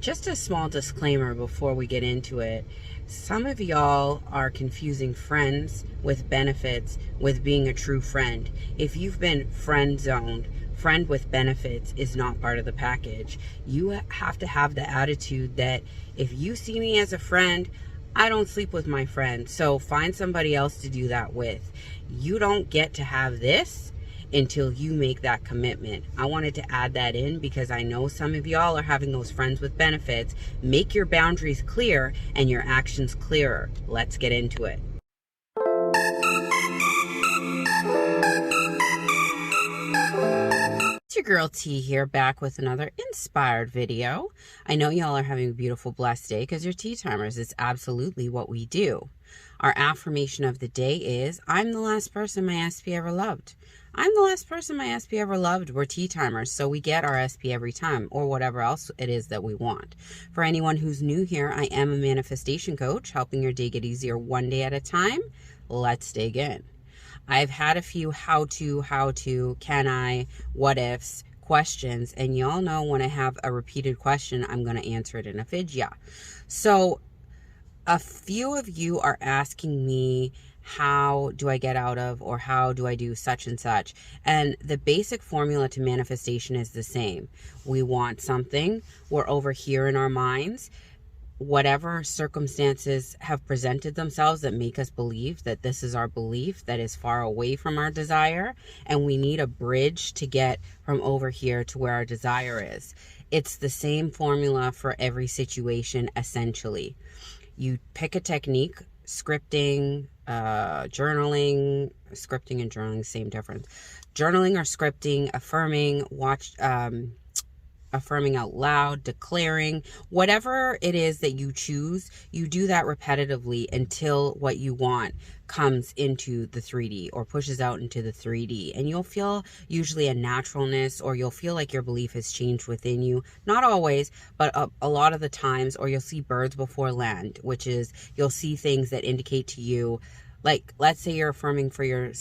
Just a small disclaimer before we get into it. Some of y'all are confusing friends with benefits with being a true friend. If you've been friend zoned, friend with benefits is not part of the package. You have to have the attitude that if you see me as a friend, I don't sleep with my friends. So find somebody else to do that with. You don't get to have this until you make that commitment. I wanted to add that in because I know some of y'all are having those friends with benefits. Make your boundaries clear and your actions clearer. Let's get into it. It's your girl T here, back with another inspired video. I know y'all are having a beautiful, blessed day because you're tea timers. It's absolutely what we do. Our affirmation of the day is, I'm the last person my SP ever loved. I'm the last person my SP ever loved. We're tea timers, so we get our SP every time, or whatever else it is that we want. For anyone who's new here, I am a manifestation coach, helping your day get easier one day at a time. Let's dig in. I've had a few how to, can I, what ifs, questions, and y'all know when I have a repeated question, I'm going to answer it in a video. So a few of you are asking me, how do I get out of, or how do I do such and such? And the basic formula to manifestation is the same. We want something, we're over here in our minds. Whatever circumstances have presented themselves that make us believe that this is our belief that is far away from our desire, and we need a bridge to get from over here to where our desire is. It's the same formula for every situation, essentially. You pick a technique, scripting, journaling, scripting and journaling, same difference. Journaling or scripting, affirming, affirming out loud, declaring, whatever it is that you choose, you do that repetitively until what you want comes into the 3D or pushes out into the 3D. And you'll feel usually a naturalness, or you'll feel like your belief has changed within you. Not always, but a lot of the times, or you'll see birds before land, which is you'll see things that indicate to you, like, let's say you're affirming for your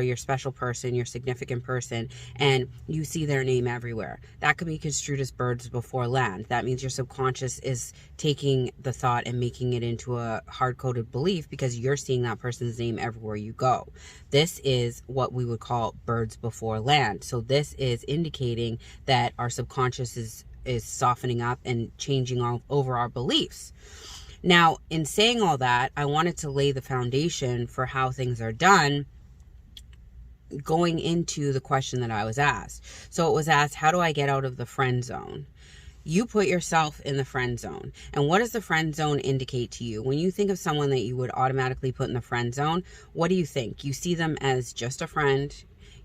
your special person, your significant person, and you see their name everywhere. That could be construed as birds before land. That means your subconscious is taking the thought and making it into a hard-coded belief because you're seeing that person's name everywhere you go. This is what we would call birds before land. So this is indicating that our subconscious is softening up and changing all over our beliefs. Now, in saying all that, I wanted to lay the foundation for how things are done going into the question that I was asked. So it was asked, how do I get out of the friend zone? You put yourself in the friend zone. And what does the friend zone indicate to you? When you think of someone that you would automatically put in the friend zone, what do you think? You see them as just a friend.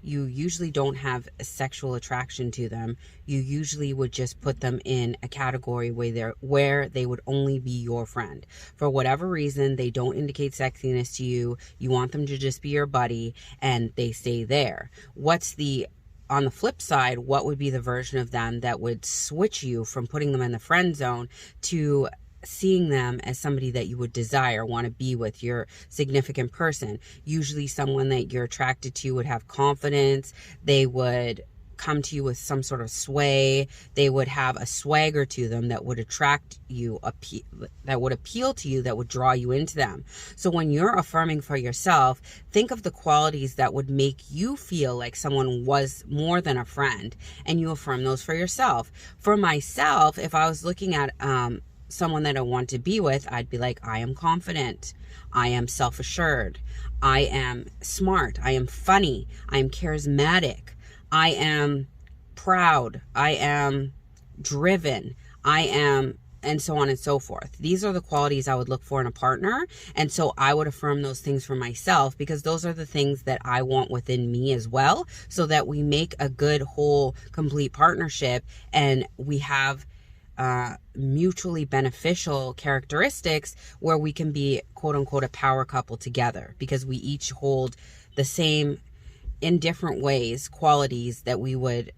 You usually don't have a sexual attraction to them. You usually would just put them in a category where they would only be your friend. For whatever reason, they don't indicate sexiness to you. You want them to just be your buddy, and they stay there. On the flip side, what would be the version of them that would switch you from putting them in the friend zone to seeing them as somebody that you would desire, want to be with, your significant person? Usually someone that you're attracted to would have confidence. They would come to you with some sort of sway. They would have a swagger to them that would attract you, that would appeal to you, that would draw you into them. So when you're affirming for yourself, think of the qualities that would make you feel like someone was more than a friend, and you affirm those for yourself. For myself, if I was looking at someone that I want to be with, I'd be like, I am confident, I am self-assured, I am smart, I am funny, I am charismatic, I am proud, I am driven, I am, and so on and so forth. These are the qualities I would look for in a partner. And so I would affirm those things for myself because those are the things that I want within me as well, so that we make a good, whole, complete partnership, and we have mutually beneficial characteristics where we can be, quote unquote, a power couple together, because we each hold the same, in different ways, qualities that we would,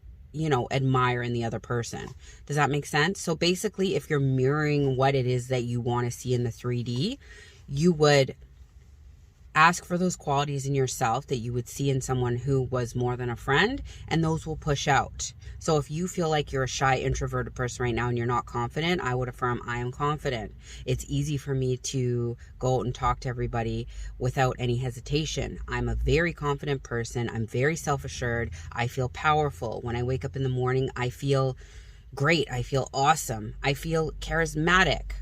admire in the other person. Does that make sense? So basically, if you're mirroring what it is that you want to see in the 3D, you would Ask for those qualities in yourself that you would see in someone who was more than a friend, and those will push out. So if you feel like you're a shy, introverted person right now and you're not confident, I would affirm I am confident. It's easy for me to go out and talk to everybody without any hesitation. I'm a very confident person. I'm very self-assured. I feel powerful. When I wake up in the morning, I feel great. I feel awesome. I feel charismatic,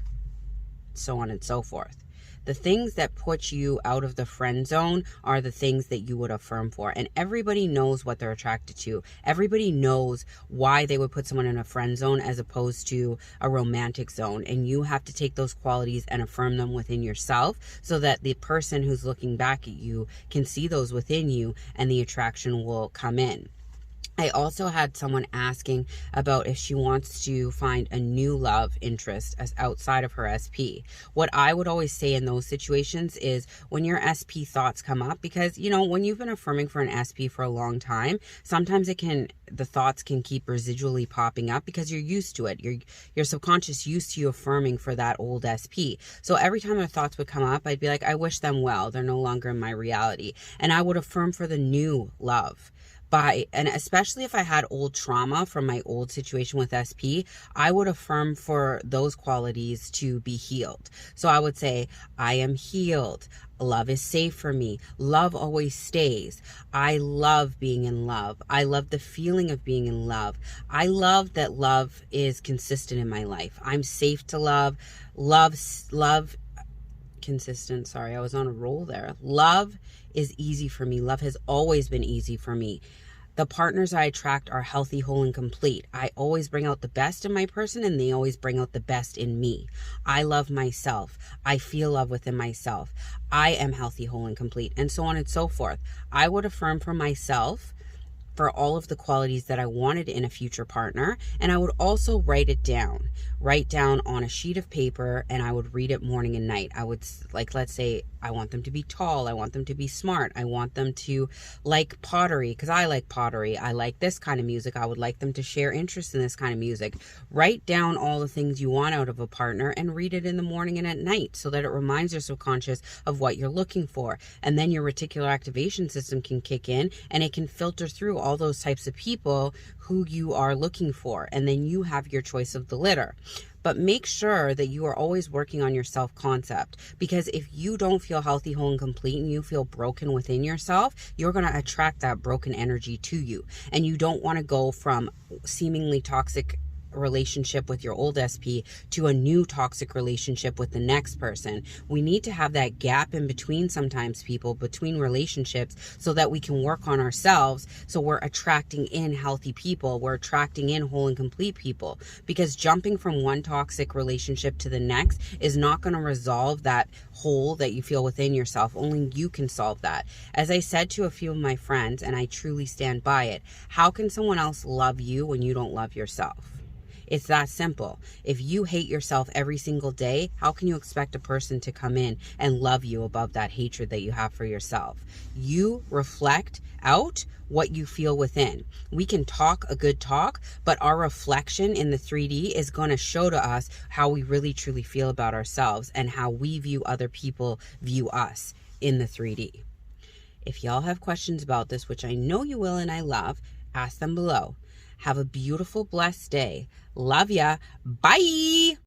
so on and so forth. The things that put you out of the friend zone are the things that you would affirm for. And everybody knows what they're attracted to. Everybody knows why they would put someone in a friend zone as opposed to a romantic zone. And you have to take those qualities and affirm them within yourself so that the person who's looking back at you can see those within you and the attraction will come in. I also had someone asking about if she wants to find a new love interest as outside of her SP. What I would always say in those situations is when your SP thoughts come up, because, you know, when you've been affirming for an SP for a long time, sometimes the thoughts can keep residually popping up because you're used to it. Your subconscious used to you affirming for that old SP. So every time their thoughts would come up, I'd be like, I wish them well. They're no longer in my reality. And I would affirm for the new love. And especially if I had old trauma from my old situation with SP, I would affirm for those qualities to be healed. So I would say, I am healed. Love is safe for me. Love always stays. I love being in love. I love the feeling of being in love. I love that love is consistent in my life. I'm safe to love. Love, consistent. Sorry, I was on a roll there. Love is easy for me. Love has always been easy for me. The partners I attract are healthy, whole, and complete. I always bring out the best in my person, and they always bring out the best in me. I love myself. I feel love within myself. I am healthy, whole, and complete, and so on and so forth. I would affirm for myself for all of the qualities that I wanted in a future partner, and I would also write down on a sheet of paper, and I would read it morning and night. I would, like, let's say I want them to be tall, I want them to be smart, I want them to like pottery because I like pottery, I like this kind of music, I would like them to share interest in this kind of music. Write down all the things you want out of a partner and read it in the morning and at night so that it reminds your subconscious of what you're looking for, and then your reticular activation system can kick in and it can filter through all those types of people who you are looking for, and then you have your choice of the litter. But make sure that you are always working on your self-concept, because if you don't feel healthy, whole, and complete, and you feel broken within yourself, you're going to attract that broken energy to you. And you don't want to go from seemingly toxic relationship with your old SP to a new toxic relationship with the next person. We need to have that gap in between sometimes, people, between relationships, so that we can work on ourselves, so we're attracting in healthy people, we're attracting in whole and complete people, because jumping from one toxic relationship to the next is not going to resolve that hole that you feel within yourself. Only you can solve that. As I said to a few of my friends, and I truly stand by it, how can someone else love you when you don't love yourself? It's that simple. If you hate yourself every single day, how can you expect a person to come in and love you above that hatred that you have for yourself? You reflect out what you feel within. We can talk a good talk, but our reflection in the 3D is going to show to us how we really truly feel about ourselves and how we view other people view us in the 3D. If y'all have questions about this, which I know you will and I love, ask them below. Have a beautiful, blessed day. Love ya. Bye.